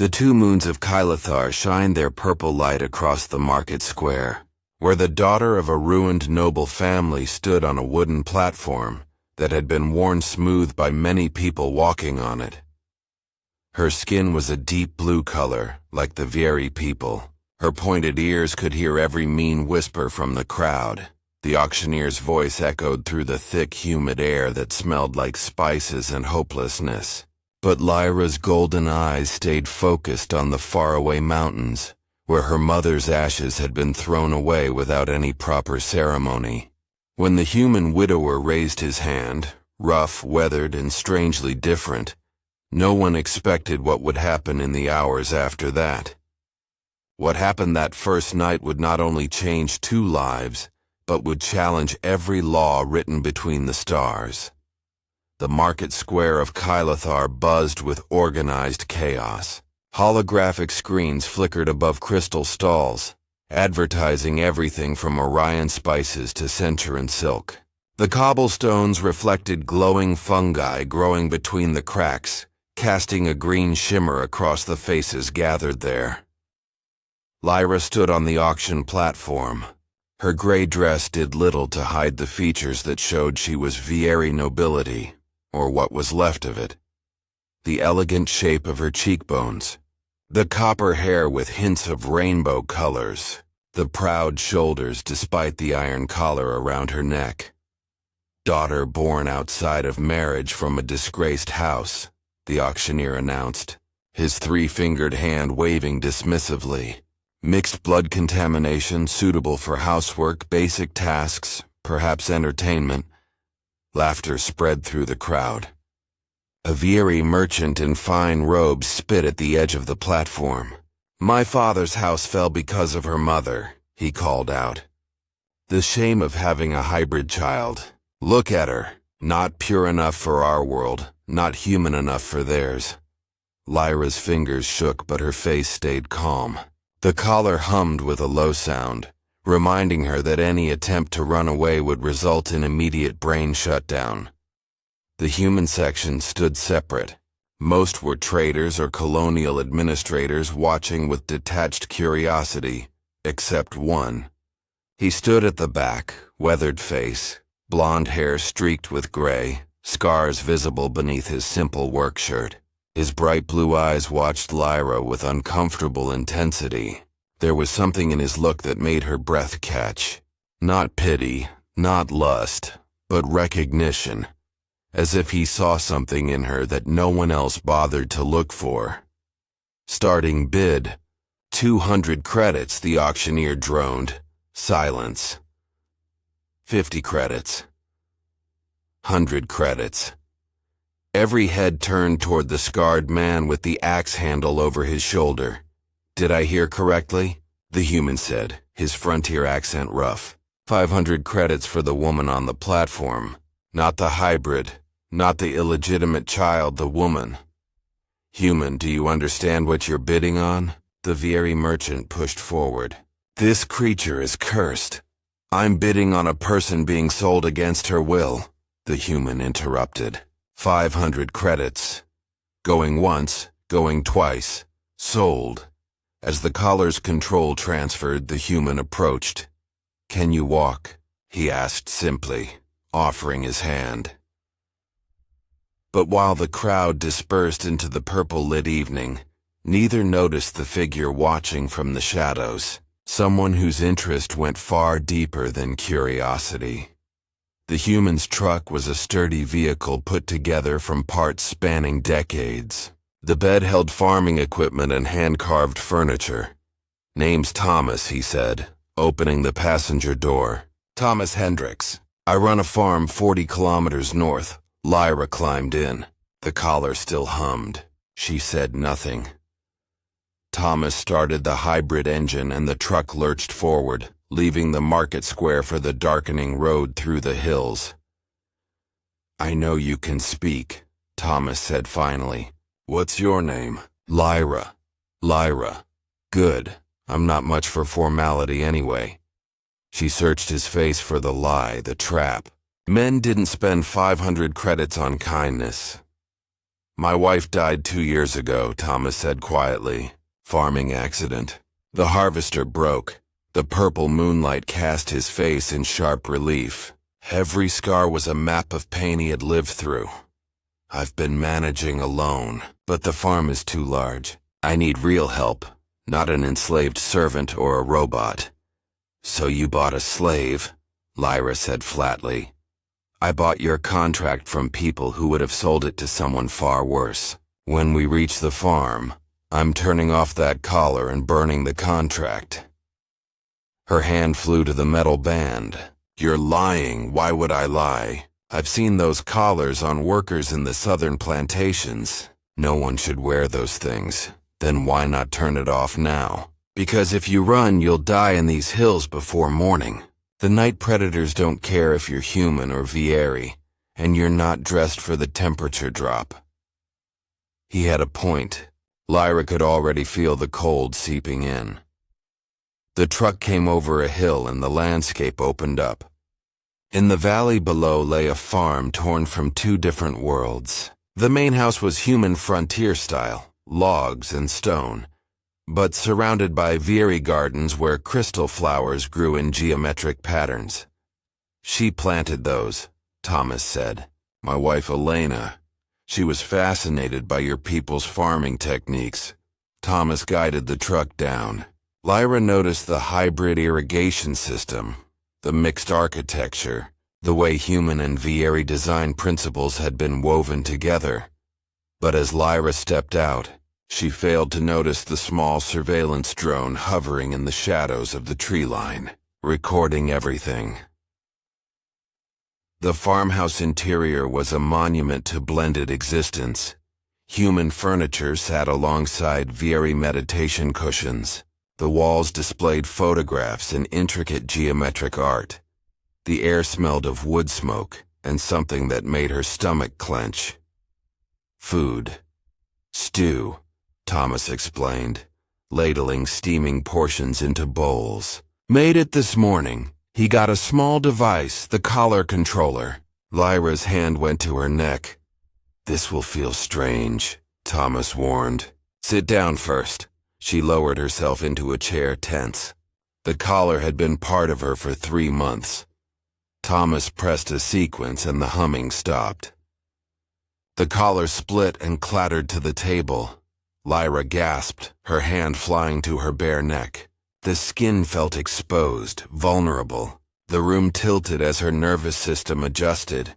The two moons of Kylothar shined their purple light across the market square, where the daughter of a ruined noble family stood on a wooden platform that had been worn smooth by many people walking on it. Her skin was a deep blue color, like the Vieri people. Her pointed ears could hear every mean whisper from the crowd. The auctioneer's voice echoed through the thick, humid air that smelled like spices and hopelessness. But Lyra's golden eyes stayed focused on the faraway mountains, where her mother's ashes had been thrown away without any proper ceremony. When the human widower raised his hand, rough, weathered, and strangely different, no one expected what would happen in the hours after that. What happened that first night would not only change two lives, but would challenge every law written between the stars. The market square of Kylothar buzzed with organized chaos. Holographic screens flickered above crystal stalls, advertising everything from Orion spices to Centuran silk. The cobblestones reflected glowing fungi growing between the cracks, casting a green shimmer across the faces gathered there. Lyra stood on the auction platform. Her gray dress did little to hide the features that showed she was Vieri nobility, or what was left of it. The elegant shape of her cheekbones, the copper hair with hints of rainbow colors, the proud shoulders despite the iron collar around her neck. Daughter born outside of marriage from a disgraced house, the auctioneer announced, his three-fingered hand waving dismissively. Mixed blood contamination suitable for housework, basic tasks, perhaps entertainment. Laughter spread through the crowd. A Vieri merchant in fine robes spit at the edge of the platform. "My father's house fell because of her mother," he called out. "The shame of having a hybrid child. Look at her. Not pure enough for our world, not human enough for theirs." Lyra's fingers shook, but her face stayed calm. The collar hummed with a low sound, reminding her that any attempt to run away would result in immediate brain shutdown. The human section stood separate. Most were traders or colonial administrators watching with detached curiosity, except one. He stood at the back, weathered face, blonde hair streaked with gray, scars visible beneath his simple work shirt. His bright blue eyes watched Lyra with uncomfortable intensity. There was something in his look that made her breath catch. Not pity, not lust, but recognition. As if he saw something in her that no one else bothered to look for. Starting bid. 200 credits, the auctioneer droned. Silence. 50 credits. 100 credits. Every head turned toward the scarred man with the axe handle over his shoulder. "Did I hear correctly?" the human said, his frontier accent rough. 500 credits for the woman on the platform. Not the hybrid, not the illegitimate child, the woman. "Human, do you understand what you're bidding on?" The Vieri merchant pushed forward. "This creature is cursed. I'm bidding on a person being sold against her will," the human interrupted. 500 credits. Going once, going twice. Sold. As the collar's control transferred, the human approached. "Can you walk?" he asked simply, offering his hand. But while the crowd dispersed into the purple-lit evening, neither noticed the figure watching from the shadows, someone whose interest went far deeper than curiosity. The human's truck was a sturdy vehicle put together from parts spanning decades. The bed held farming equipment and hand-carved furniture. "Name's Thomas," he said, opening the passenger door. "Thomas Hendricks. I run a farm 40 kilometers north." Lyra climbed in. The collar still hummed. She said nothing. Thomas started the hybrid engine and the truck lurched forward, leaving the market square for the darkening road through the hills. "I know you can speak," Thomas said finally. "What's your name?" "Lyra." "Lyra. Good. I'm not much for formality anyway." She searched his face for the lie, the trap. Men didn't spend 500 credits on kindness. My wife died 2 years ago, Thomas said quietly. Farming accident. The harvester broke. The purple moonlight cast his face in sharp relief. Every scar was a map of pain he had lived through. I've been managing alone, but the farm is too large. I need real help, not an enslaved servant or a robot. So you bought a slave, Lyra said flatly. I bought your contract from people who would have sold it to someone far worse. When we reach the farm, I'm turning off that collar and burning the contract. Her hand flew to the metal band. You're lying. Why would I lie? I've seen those collars on workers in the southern plantations. No one should wear those things. Then why not turn it off now? Because if you run, you'll die in these hills before morning. The night predators don't care if you're human or Vieri, and you're not dressed for the temperature drop. He had a point. Lyra could already feel the cold seeping in. The truck came over a hill and the landscape opened up. In the valley below lay a farm torn from two different worlds. The main house was human frontier style, logs and stone, but surrounded by Vieri gardens where crystal flowers grew in geometric patterns. She planted those, Thomas said. My wife Elena. She was fascinated by your people's farming techniques. Thomas guided the truck down. Lyra noticed the hybrid irrigation system, the mixed architecture, the way human and Vieri design principles had been woven together. But as Lyra stepped out, she failed to notice the small surveillance drone hovering in the shadows of the tree line, recording everything. The farmhouse interior was a monument to blended existence. Human furniture sat alongside Vieri meditation cushions. The walls displayed photographs and intricate geometric art. The air smelled of wood smoke and something that made her stomach clench. Food. Stew, Thomas explained, ladling steaming portions into bowls. Made it this morning. He got a small device, the collar controller. Lyra's hand went to her neck. This will feel strange, Thomas warned. Sit down first. She lowered herself into a chair, tense. The collar had been part of her for 3 months. Thomas pressed a sequence and the humming stopped. The collar split and clattered to the table. Lyra gasped, her hand flying to her bare neck. The skin felt exposed, vulnerable. The room tilted as her nervous system adjusted.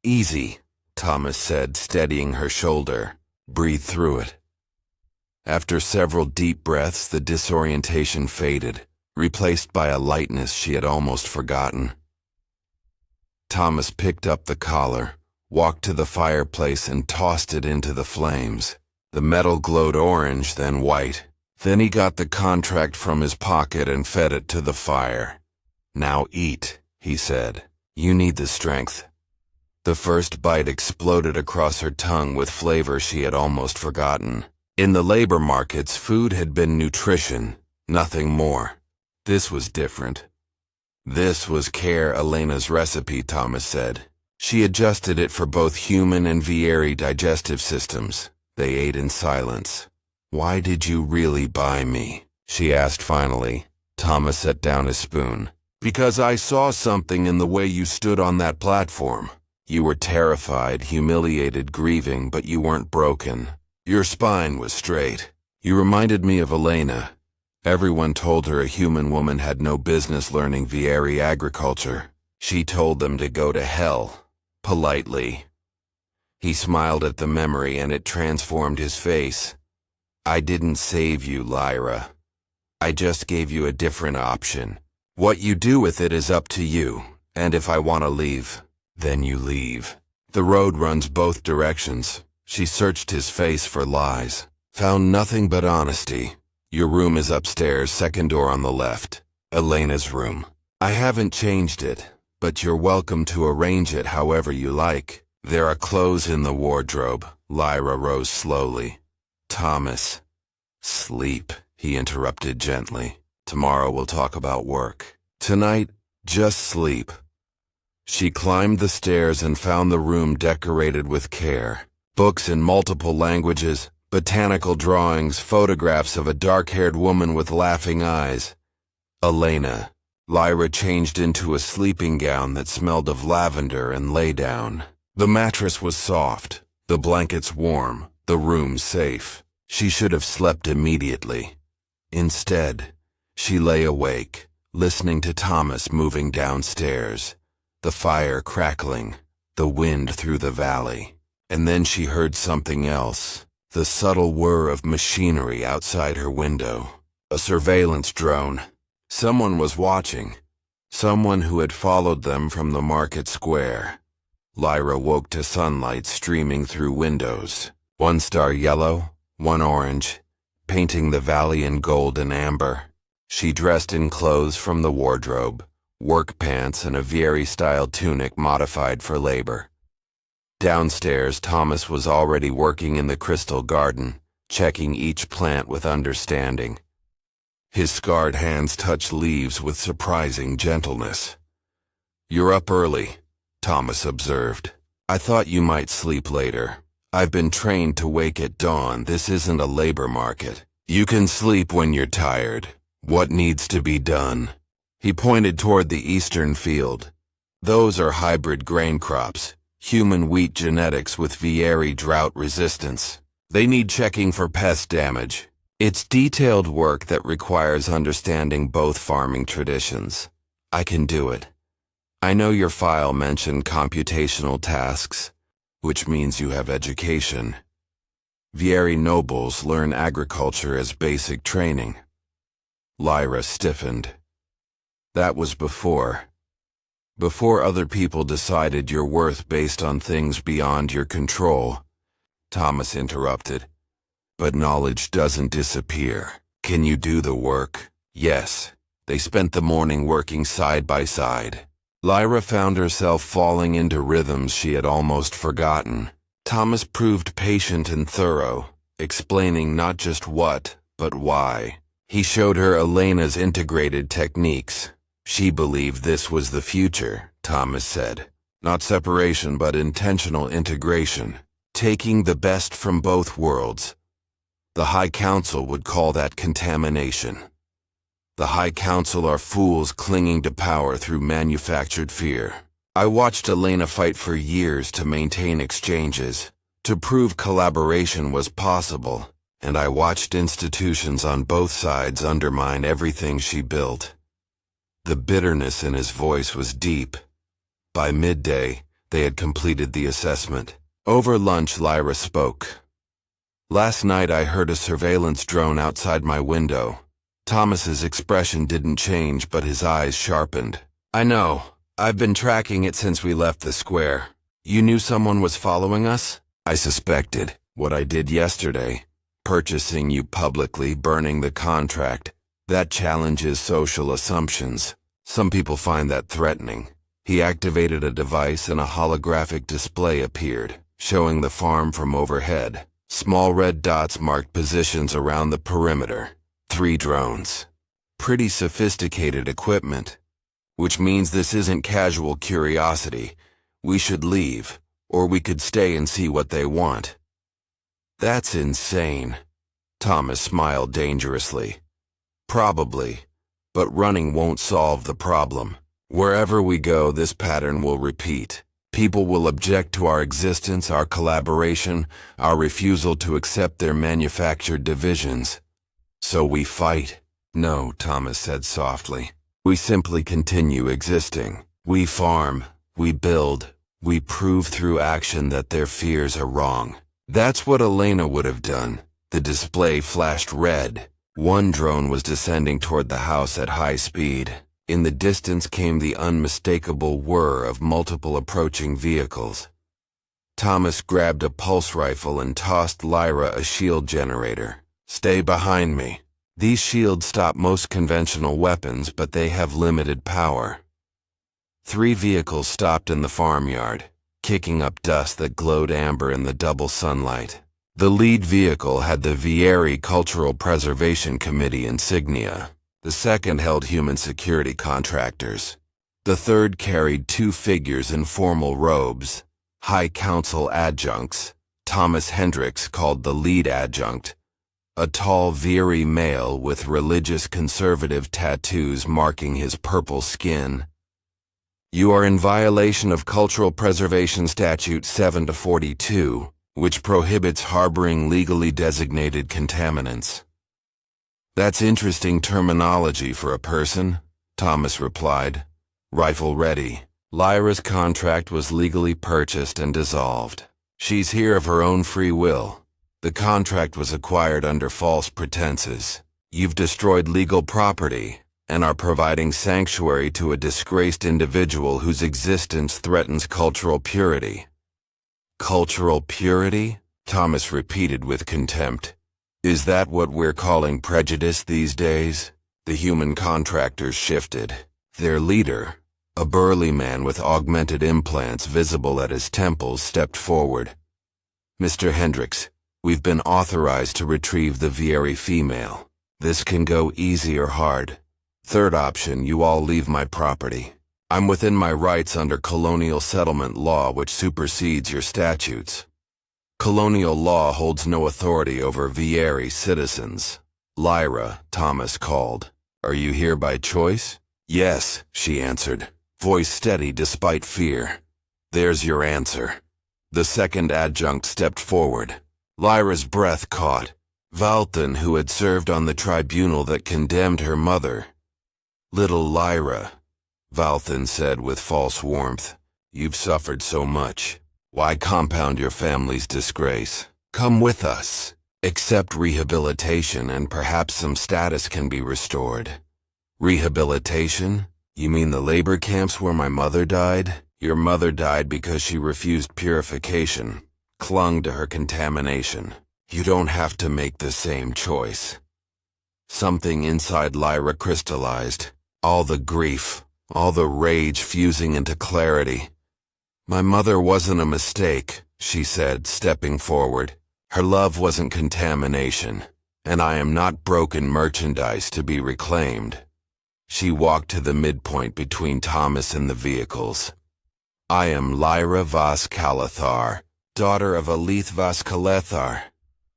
Easy, Thomas said, steadying her shoulder. Breathe through it. After several deep breaths, the disorientation faded, replaced by a lightness she had almost forgotten. Thomas picked up the collar, walked to the fireplace and tossed it into the flames. The metal glowed orange, then white. Then he got the contract from his pocket and fed it to the fire. Now eat, he said. You need the strength. The first bite exploded across her tongue with flavor she had almost forgotten. In the labor markets, food had been nutrition, nothing more. This was different. This was Care Elena's recipe, Thomas said. She adjusted it for both human and Vieri digestive systems. They ate in silence. Why did you really buy me? She asked finally. Thomas set down his spoon. Because I saw something in the way you stood on that platform. You were terrified, humiliated, grieving, but you weren't broken. Your spine was straight. You reminded me of Elena. Everyone told her a human woman had no business learning Vieri agriculture. She told them to go to hell, politely. He smiled at the memory and it transformed his face. I didn't save you, Lyra. I just gave you a different option. What you do with it is up to you, and if I want to leave, then you leave. The road runs both directions. She searched his face for lies. Found nothing but honesty. Your room is upstairs, second door on the left. Elena's room. I haven't changed it, but you're welcome to arrange it however you like. There are clothes in the wardrobe. Lyra rose slowly. Thomas. Sleep, he interrupted gently. Tomorrow we'll talk about work. Tonight, just sleep. She climbed the stairs and found the room decorated with care. Books in multiple languages, botanical drawings, photographs of a dark-haired woman with laughing eyes. Elena. Lyra changed into a sleeping gown that smelled of lavender and lay down. The mattress was soft, the blankets warm, the room safe. She should have slept immediately. Instead, she lay awake, listening to Thomas moving downstairs, the fire crackling, the wind through the valley. And then she heard something else, the subtle whir of machinery outside her window. A surveillance drone. Someone was watching. Someone who had followed them from the market square. Lyra woke to sunlight streaming through windows. One star yellow, one orange, painting the valley in gold and amber. She dressed in clothes from the wardrobe, work pants and a Vieri-style tunic modified for labor. Downstairs, Thomas was already working in the crystal garden, checking each plant with understanding. His scarred hands touched leaves with surprising gentleness. "You're up early," Thomas observed. "I thought you might sleep later. I've been trained to wake at dawn. This isn't a labor market. You can sleep when you're tired. What needs to be done?" He pointed toward the eastern field. "Those are hybrid grain crops, human wheat genetics with Vieri drought resistance. They need checking for pest damage. It's detailed work that requires understanding both farming traditions. I can do it. I know your file mentioned computational tasks, which means you have education. Vieri nobles learn agriculture as basic training." Lyra stiffened. "That was before other people decided your worth based on things beyond your control," Thomas interrupted. "But knowledge doesn't disappear. Can you do the work?" Yes. They spent the morning working side by side. Lyra found herself falling into rhythms she had almost forgotten. Thomas proved patient and thorough, explaining not just what, but why. He showed her Elena's integrated techniques. She believed this was the future, Thomas said. Not separation, but intentional integration. Taking the best from both worlds. The High Council would call that contamination. The High Council are fools clinging to power through manufactured fear. I watched Elena fight for years to maintain exchanges, to prove collaboration was possible, and I watched institutions on both sides undermine everything she built. The bitterness in his voice was deep. By midday, they had completed the assessment. Over lunch, Lyra spoke. "Last night I heard a surveillance drone outside my window." Thomas's expression didn't change, but his eyes sharpened. "I know. I've been tracking it since we left the square. You knew someone was following us?" "I suspected. What I did yesterday, purchasing you publicly, burning the contract, that challenges social assumptions. Some people find that threatening." He activated a device and a holographic display appeared, showing the farm from overhead. Small red dots marked positions around the perimeter. 3 drones. Pretty sophisticated equipment. Which means this isn't casual curiosity. We should leave, or we could stay and see what they want. "That's insane." Thomas smiled dangerously. "Probably, but running won't solve the problem. Wherever we go, this pattern will repeat. People will object to our existence, our collaboration, our refusal to accept their manufactured divisions. So we fight." "No," Thomas said softly. "We simply continue existing. We farm, we build, we prove through action that their fears are wrong." That's what Elena would have done. The display flashed red. One drone was descending toward the house at high speed. In the distance came the unmistakable whir of multiple approaching vehicles. Thomas grabbed a pulse rifle and tossed Lyra a shield generator. "Stay behind me." These shields stop most conventional weapons, but they have limited power. 3 vehicles stopped in the farmyard, kicking up dust that glowed amber in the double sunlight. The lead vehicle had the Vieri Cultural Preservation Committee insignia. The second held human security contractors. The third carried 2 figures in formal robes, High Council adjuncts, Thomas Hendricks called the lead adjunct, a tall, veery male with religious conservative tattoos marking his purple skin. "You are in violation of Cultural Preservation Statute 7-42, which prohibits harboring legally designated contaminants." "That's interesting terminology for a person," Thomas replied, rifle ready. Lyra's contract was legally purchased and dissolved. She's here of her own free will. The contract was acquired under false pretenses. You've destroyed legal property and are providing sanctuary to a disgraced individual whose existence threatens cultural purity. "Cultural purity?" Thomas repeated with contempt. "Is that what we're calling prejudice these days?" The human contractors shifted. Their leader, a burly man with augmented implants visible at his temples, stepped forward. "Mr. Hendricks, we've been authorized to retrieve the Vieri female. This can go easy or hard. Third option, you all leave my property. I'm within my rights under colonial settlement law, which supersedes your statutes. Colonial law holds no authority over Vieri citizens." "Lyra," Thomas called. "Are you here by choice?" "Yes," she answered, voice steady despite fear. "There's your answer." The second adjunct stepped forward. Lyra's breath caught. Valton, who had served on the tribunal that condemned her mother. "Little Lyra," Valton said with false warmth, "you've suffered so much. Why compound your family's disgrace? Come with us. Accept rehabilitation and perhaps some status can be restored." "Rehabilitation? You mean the labor camps where my mother died? Your mother died because she refused purification, clung to her contamination. You don't have to make the same choice." Something inside Lyra crystallized. All the grief, all the rage fusing into clarity. "My mother wasn't a mistake," she said, stepping forward. "Her love wasn't contamination, and I am not broken merchandise to be reclaimed." She walked to the midpoint between Thomas and the vehicles. "I am Lyra Vas Kalathar, daughter of Alith Vas Kalethar,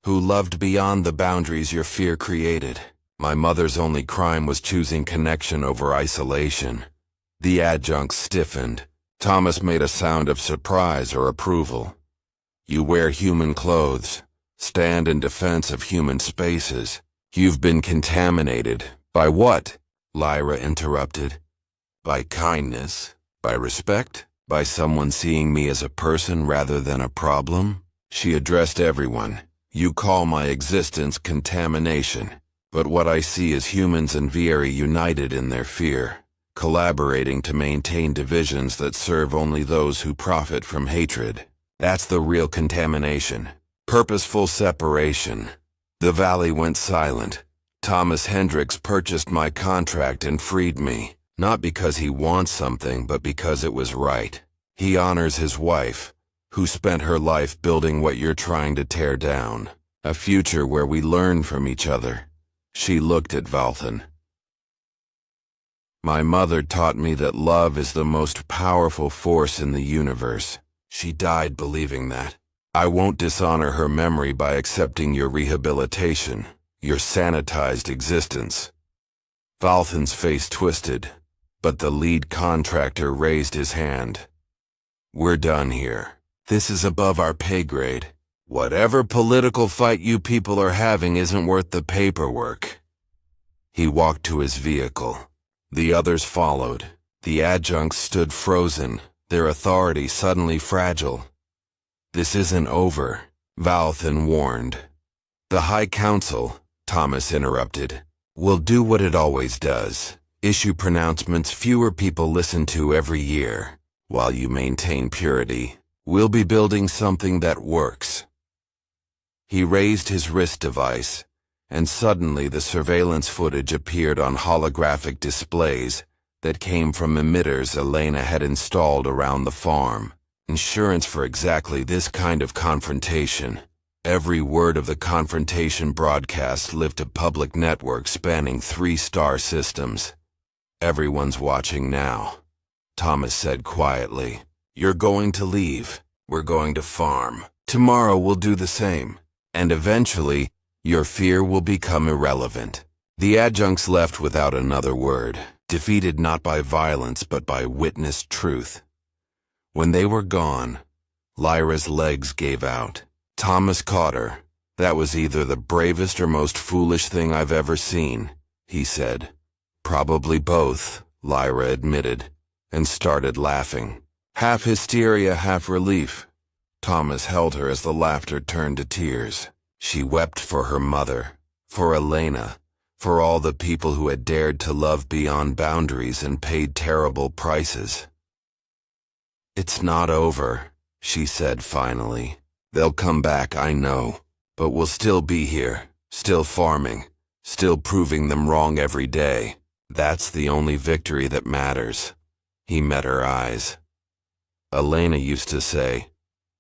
who loved beyond the boundaries your fear created. My mother's only crime was choosing connection over isolation." The adjuncts stiffened. Thomas made a sound of surprise or approval. "You wear human clothes, stand in defense of human spaces. You've been contaminated. By what?" Lyra interrupted. "By kindness, by respect, by someone seeing me as a person rather than a problem." She addressed everyone. "You call my existence contamination, but what I see is humans and Vieri united in their fear, collaborating to maintain divisions that serve only those who profit from hatred. That's the real contamination. Purposeful separation." The valley went silent. Thomas Hendricks purchased my contract and freed me, not because he wants something, but because it was right. He honors his wife, who spent her life building what you're trying to tear down, a future where we learn from each other. She looked at Valthan. "My mother taught me that love is the most powerful force in the universe. She died believing that. I won't dishonor her memory by accepting your rehabilitation, your sanitized existence." Valthan's face twisted, but the lead contractor raised his hand. "We're done here. This is above our pay grade. Whatever political fight you people are having isn't worth the paperwork." He walked to his vehicle. The others followed. The adjuncts stood frozen, their authority suddenly fragile. "This isn't over," Valthan warned. "The High Council," Thomas interrupted, "will do what it always does. Issue pronouncements fewer people listen to every year. While you maintain purity, we'll be building something that works." He raised his wrist device, and suddenly the surveillance footage appeared on holographic displays that came from emitters Elena had installed around the farm. Insurance for exactly this kind of confrontation. Every word of the confrontation broadcast lived a public network spanning 3 star systems. "Everyone's watching now," Thomas said quietly. "You're going to leave. We're going to farm. Tomorrow will do the same, and eventually, your fear will become irrelevant. The adjuncts left without another word, defeated not by violence but by witnessed truth. When they were gone, Lyra's legs gave out. Thomas caught her. "That was either the bravest or most foolish thing I've ever seen," he said. "Probably both," Lyra admitted, and started laughing. Half hysteria, half relief. Thomas held her as the laughter turned to tears. She wept for her mother, for Elena, for all the people who had dared to love beyond boundaries and paid terrible prices. "It's not over," she said finally. "They'll come back, I know, but we'll still be here, still farming, still proving them wrong every day. That's the only victory that matters." He met her eyes. Elena used to say,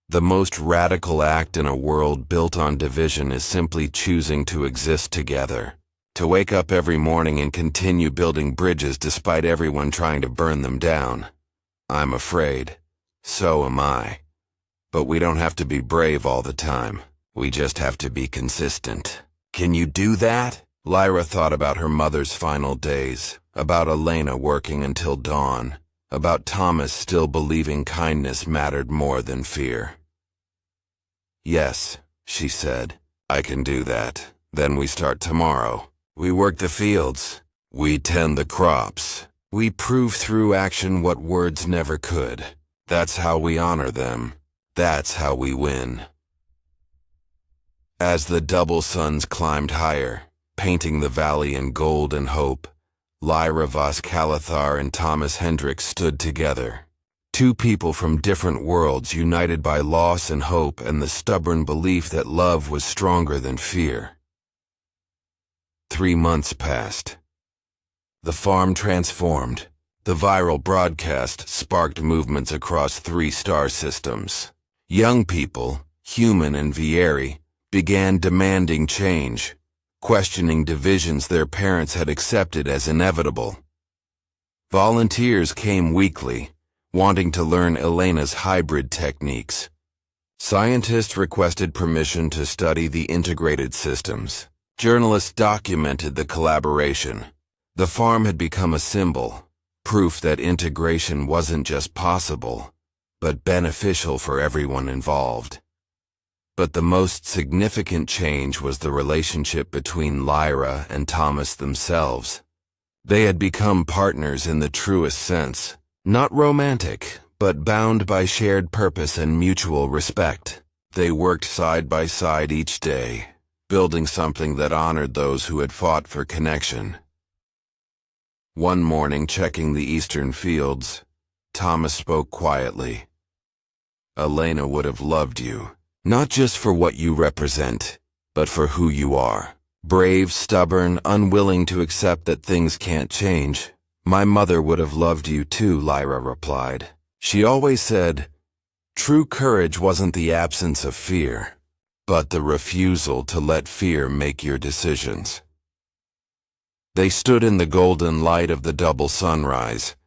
"The most radical act in a world built on division is simply choosing to exist together. To wake up every morning and continue building bridges despite everyone trying to burn them down. I'm afraid. So am I. But we don't have to be brave all the time. We just have to be consistent." "Can you do that?" Lyra thought about her mother's final days, about Elena working until dawn, about Thomas still believing kindness mattered more than fear. "Yes," she said, "I can do that. Then we start tomorrow. We work the fields. We tend the crops. We prove through action what words never could. That's how we honor them. That's how we win." As the double suns climbed higher, painting the valley in gold and hope, Lyra Vos Calathar and Thomas Hendricks stood together. Two people from different worlds united by loss and hope and the stubborn belief that love was stronger than fear. 3 months passed. The farm transformed. The viral broadcast sparked movements across 3 star systems. Young people, human and Vieri, began demanding change, questioning divisions their parents had accepted as inevitable. Volunteers came weekly, wanting to learn Elena's hybrid techniques. Scientists requested permission to study the integrated systems. Journalists documented the collaboration. The farm had become a symbol, proof that integration wasn't just possible, but beneficial for everyone involved. But the most significant change was the relationship between Lyra and Thomas themselves. They had become partners in the truest sense, not romantic, but bound by shared purpose and mutual respect. They worked side by side each day, building something that honored those who had fought for connection. One morning, checking the eastern fields, Thomas spoke quietly. "Elena would have loved you. Not just for what you represent, but for who you are. Brave, stubborn, unwilling to accept that things can't change. My mother would have loved you too," Lyra replied. She always said, "True courage wasn't the absence of fear, but the refusal to let fear make your decisions." They stood in the golden light of the double sunrise,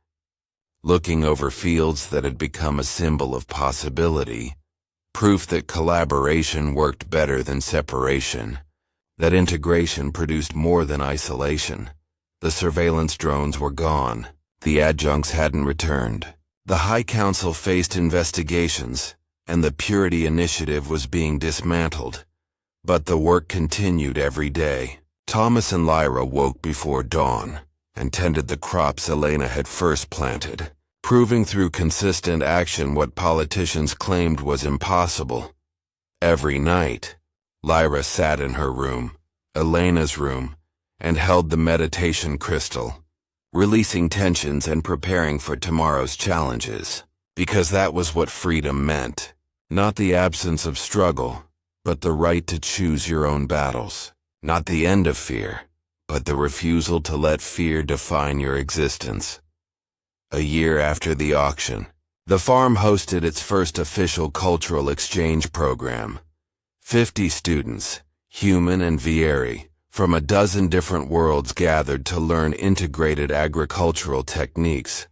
looking over fields that had become a symbol of possibility. Proof that collaboration worked better than separation, that integration produced more than isolation. The surveillance drones were gone. The adjuncts hadn't returned. The High Council faced investigations, and the Purity Initiative was being dismantled. But the work continued every day. Thomas and Lyra woke before dawn and tended the crops Elena had first planted, proving through consistent action what politicians claimed was impossible. Every night, Lyra sat in her room, Elena's room, and held the meditation crystal, releasing tensions and preparing for tomorrow's challenges. Because that was what freedom meant. Not the absence of struggle, but the right to choose your own battles. Not the end of fear, but the refusal to let fear define your existence. A year after the auction, the farm hosted its first official cultural exchange program. 50 students, human and Vieri, from a dozen different worlds gathered to learn integrated agricultural techniques.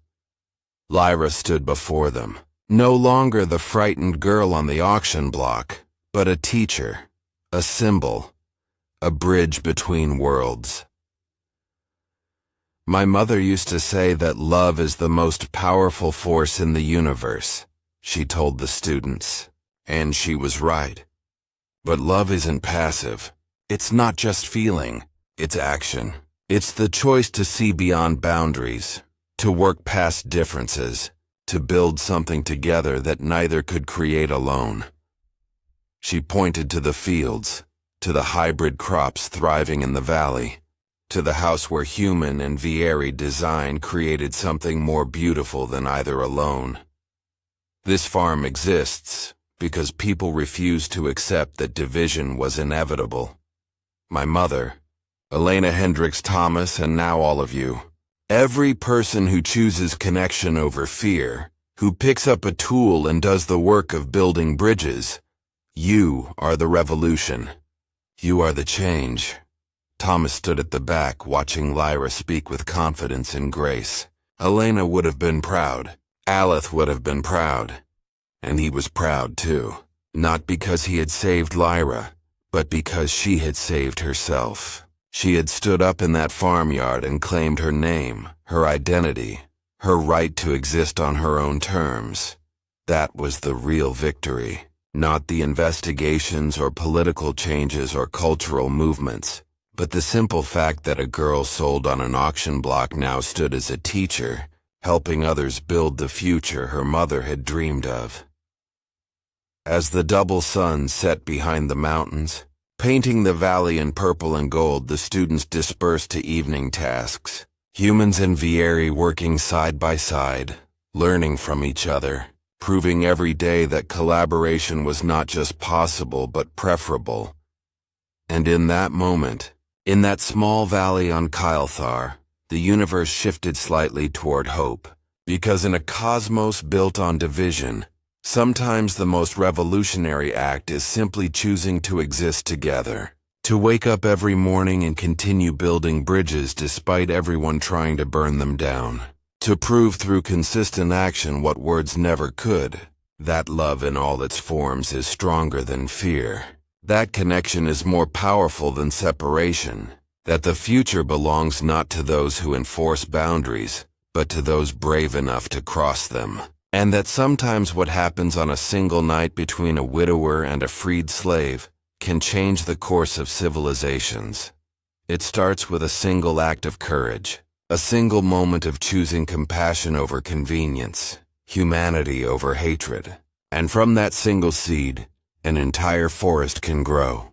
Lyra stood before them, No longer the frightened girl on the auction block, but a teacher, a symbol, a bridge between worlds. My mother used to say that love is the most powerful force in the universe, she told the students, and she was right. But love isn't passive. It's not just feeling, it's action. It's the choice to see beyond boundaries, to work past differences, to build something together that neither could create alone. She pointed to the fields, to the hybrid crops thriving in the valley, to the house where human and varied design created something more beautiful than either alone. This farm exists because people refused to accept that division was inevitable. My mother, Elena Hendricks Thomas, and now all of you. Every person who chooses connection over fear, who picks up a tool and does the work of building bridges, you are the revolution. You are the change. Thomas stood at the back, watching Lyra speak with confidence and grace. Elena would have been proud. Aleth would have been proud. And he was proud too. Not because he had saved Lyra, but because she had saved herself. She had stood up in that farmyard and claimed her name, her identity, her right to exist on her own terms. That was the real victory, not the investigations or political changes or cultural movements, but the simple fact that a girl sold on an auction block now stood as a teacher, helping others build the future her mother had dreamed of. As the double sun set behind the mountains, painting the valley in purple and gold, the students dispersed to evening tasks. Humans and Vieri working side by side, learning from each other, proving every day that collaboration was not just possible but preferable. And in that moment, in that small valley on Kylthar, the universe shifted slightly toward hope. Because in a cosmos built on division, sometimes the most revolutionary act is simply choosing to exist together, to wake up every morning and continue building bridges despite everyone trying to burn them down, to prove through consistent action what words never could, that love in all its forms is stronger than fear, that connection is more powerful than separation, that the future belongs not to those who enforce boundaries, but to those brave enough to cross them. And that sometimes what happens on a single night between a widower and a freed slave can change the course of civilizations. It starts with a single act of courage, a single moment of choosing compassion over convenience, humanity over hatred. And from that single seed, an entire forest can grow.